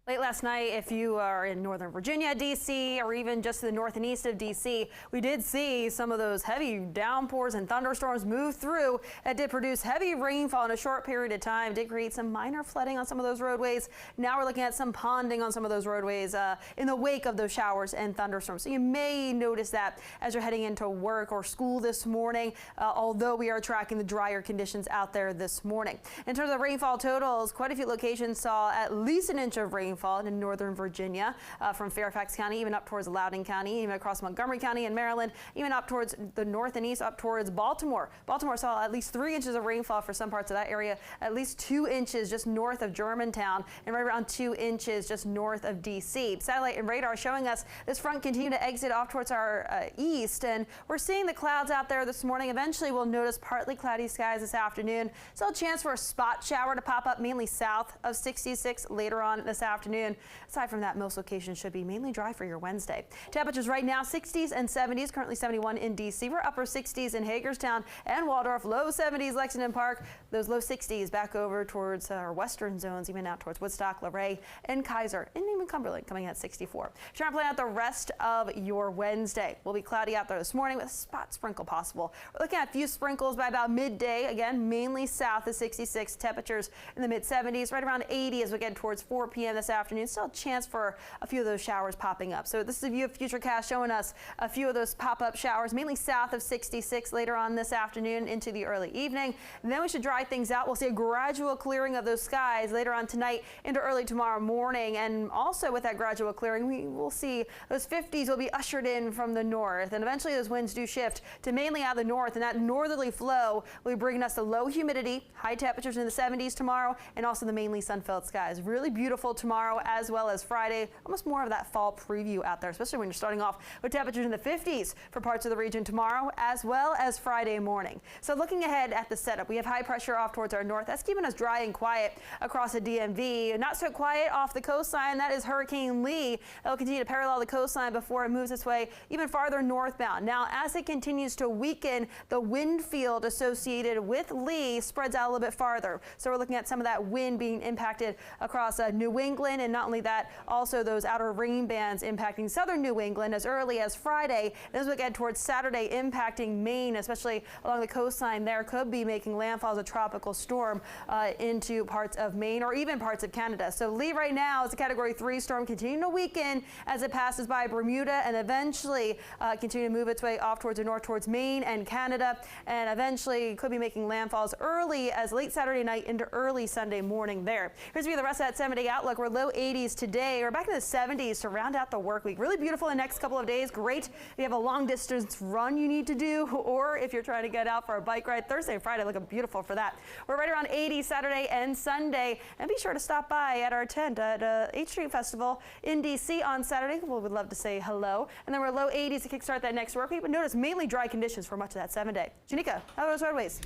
Late last night, if you are in Northern Virginia, D.C., or even just to the north and east of D.C., we did see some of those heavy downpours and thunderstorms move through. It did produce heavy rainfall in a short period of time, did create some minor flooding on some of those roadways. Now we're looking at some ponding on some of those roadways in the wake of those showers and thunderstorms. So you may notice that as you're heading into work or school this morning, although we are tracking the drier conditions out there this morning. In terms of rainfall totals, quite a few locations saw at least an inch of rainfall in Northern Virginia, from Fairfax County, even up towards Loudoun County, even across Montgomery County and Maryland, even up towards the north and east, up towards Baltimore. Baltimore saw at least 3 inches of rainfall for some parts of that area, at least 2 inches just north of Germantown, and right around 2 inches just north of D.C. Satellite and radar showing us this front continue to exit off towards our east, and we're seeing the clouds out there this morning. Eventually we'll notice partly cloudy skies this afternoon. Still a chance for a spot shower to pop up mainly south of 66 later on this afternoon. Aside from that, most locations should be mainly dry for your Wednesday. Temperatures right now 60s and 70s, currently 71 in D.C. We're upper 60s in Hagerstown and Waldorf, low 70s Lexington Park, those low 60s back over towards our western zones, even out towards Woodstock, Luray, and Kaiser, and even Cumberland coming at 64. Trying to plan out the rest of your Wednesday. We'll be cloudy out there this morning with a spot sprinkle possible. We're looking at a few sprinkles by about midday, again mainly south of 66, temperatures in the mid 70s, right around 80 as we get towards 4 p.m. this afternoon. Still a chance for a few of those showers popping up. So this is a view of Futurecast showing us a few of those pop-up showers, mainly south of 66 later on this afternoon into the early evening. And then we should dry things out. We'll see a gradual clearing of those skies later on tonight into early tomorrow morning. And also with that gradual clearing, we will see those 50s will be ushered in from the north. And eventually those winds do shift to mainly out of the north. And that northerly flow will be bringing us the low humidity, high temperatures in the 70s tomorrow, and also the mainly sun-filled skies. Really beautiful tomorrow as well as Friday. Almost more of that fall preview out there, especially when you're starting off with temperatures in the 50s for parts of the region tomorrow as well as Friday morning. So looking ahead at the setup, we have high pressure off towards our north. That's keeping us dry and quiet across the DMV. Not so quiet off the coastline. That is Hurricane Lee. It'll continue to parallel the coastline before it moves its way even farther northbound. Now, as it continues to weaken, the wind field associated with Lee spreads out a little bit farther. So we're looking at some of that wind being impacted across New England, and not only that, also those outer rain bands impacting southern New England as early as Friday. And as we get towards Saturday, impacting Maine, especially along the coastline there, could be making landfall as a tropical storm into parts of Maine or even parts of Canada. So Lee right now is a Category 3 storm, continuing to weaken as it passes by Bermuda and eventually continue to move its way off towards the north towards Maine and Canada, and eventually could be making landfalls early as late Saturday night into early Sunday morning there. Here's the rest of that 7-day outlook. We're low 80s today. We're back in the 70s to round out the work week. Really beautiful the next couple of days. Great if you have a long distance run you need to do, or if you're trying to get out for a bike ride. Thursday and Friday looking beautiful for that. We're right around 80 Saturday and Sunday, and be sure to stop by at our tent at 8th Street Festival in D.C. on Saturday. We would love to say hello. And then we're low 80s to kickstart that next work week, but notice mainly dry conditions for much of that 7-day. Janika, how are those roadways?